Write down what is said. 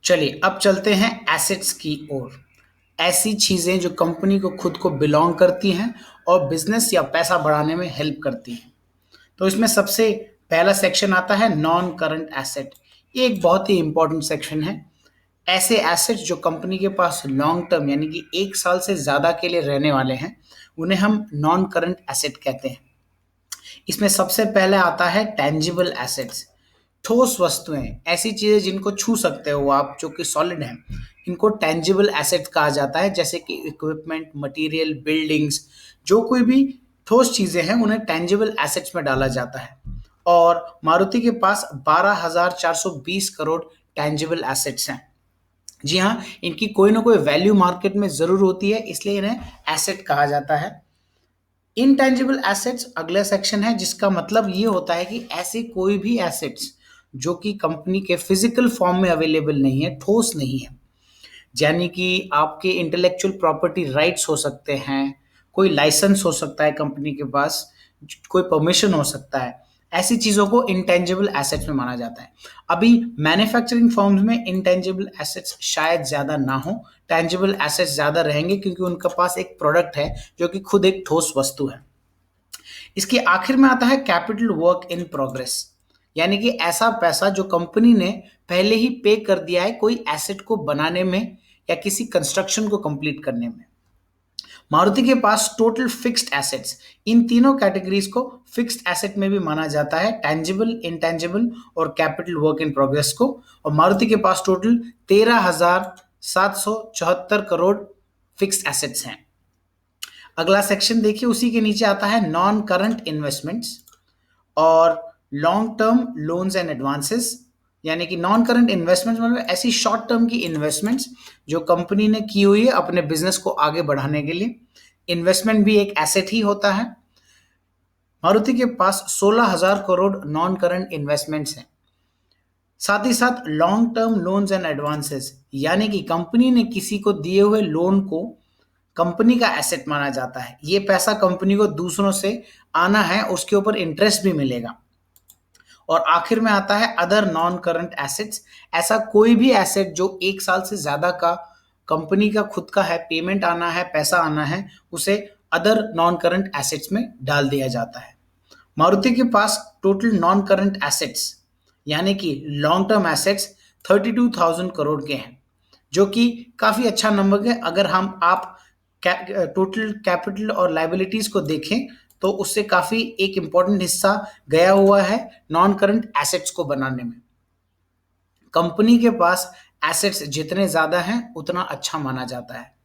चलिए अब चलते हैं एसेट्स की ओर। ऐसी चीजें जो कंपनी को खुद को बिलोंग करती हैं और बिजनेस या पैसा बढ़ाने में हेल्प करती हैं। तो इसमें सबसे पहला सेक्शन आता है नॉन करंट एसेट। ये एक बहुत ही इंपॉर्टेंट सेक्शन है। ऐसे एसेट्स जो कंपनी के पास लॉन्ग टर्म यानी कि 1 साल से ज्यादा के लिए रहने वाले हैं, उन्हें हम नॉन करंट एसेट कहते हैं। इसमें सबसे पहले आता है टेंजिबल एसेट्स। ठोस वस्तुएं, ऐसी चीजें जिनको छू सकते हो आप, जो कि सॉलिड हैं, इनको टेंजिबल एसेट्स कहा जाता है। जैसे कि इक्विपमेंट, मटेरियल, बिल्डिंग्स, जो कोई भी ठोस चीजें हैं उन्हें टेंजिबल एसेट्स में डाला जाता है। और मारुति के पास 12,420 करोड़ टेंजिबल एसेट्स हैं। जी हाँ, इनकी कोई ना कोई वैल्यू मार्केट में जरूर होती है, इसलिए इन्हें एसेट कहा जाता है। इनटेंजिबल एसेट्स अगला सेक्शन है, जिसका मतलब ये होता है कि ऐसे कोई भी एसेट्स जो कि कंपनी के फिजिकल फॉर्म में अवेलेबल नहीं है, ठोस नहीं है। यानी कि आपके इंटेलेक्चुअल प्रॉपर्टी राइट्स हो सकते हैं, कोई लाइसेंस हो सकता है कंपनी के पास, कोई परमिशन हो सकता है। ऐसी चीजों को इंटेंजिबल एसेट्स में माना जाता है। अभी मैन्युफैक्चरिंग फर्म्स में इंटेंजिबल एसेट्स शायद ज्यादा ना हो, टेंजिबल एसेट्स ज्यादा रहेंगे, क्योंकि उनके पास एक प्रोडक्ट है जो कि खुद एक ठोस वस्तु है। इसके आखिर में आता है कैपिटल वर्क इन प्रोग्रेस, यानी कि ऐसा पैसा जो कंपनी ने पहले ही पे कर दिया है कोई एसेट को बनाने में या किसी कंस्ट्रक्शन को कंप्लीट करने में। मारुति के पास टोटल फिक्स्ड एसेट्स, इन तीनों कैटेगरीज को फिक्स्ड एसेट में भी माना जाता है, टेंजिबल, इंटेंजिबल और कैपिटल वर्क इन प्रोग्रेस को। और मारुति के पास टोटल 13,774 करोड़ फिक्स्ड एसेट्स हैं। अगला सेक्शन देखिए, उसी के नीचे आता है नॉन करंट इन्वेस्टमेंट्स और long term loans and advances. यानी कि नॉन करंट इन्वेस्टमेंट्स मतलब ऐसी शॉर्ट टर्म की इन्वेस्टमेंट्स जो कंपनी ने की हुई है अपने बिजनेस को आगे बढ़ाने के लिए। इन्वेस्टमेंट भी एक एसेट ही होता है। मारुति के पास 16,000 करोड़ नॉन करंट इन्वेस्टमेंट्स हैं। साथ ही साथ long term loans and advances, यानी कि कंपनी ने किसी को दिए हुए लोन को कंपनी का एसेट माना जाता है। ये पैसा कंपनी को दूसरों से आना है, उसके ऊपर इंटरेस्ट भी मिलेगा। और आखिर में आता है अदर नॉन करंट एसेट्स। ऐसा कोई भी एसेट जो 1 साल से ज्यादा का कंपनी का खुद का है, पेमेंट आना है, पैसा आना है, उसे अदर नॉन करंट एसेट्स में डाल दिया जाता है। मारुति के पास टोटल नॉन करंट एसेट्स यानी कि लॉन्ग टर्म एसेट्स 32,000 करोड़ के हैं, जो कि काफी अच्छा नंबर है। अगर हम आप टोटल कैपिटल और लाइबिलिटीज को देखें तो उससे काफी एक इंपॉर्टेंट हिस्सा गया हुआ है नॉन करंट एसेट्स को बनाने में। कंपनी के पास एसेट्स जितने ज्यादा हैं उतना अच्छा माना जाता है।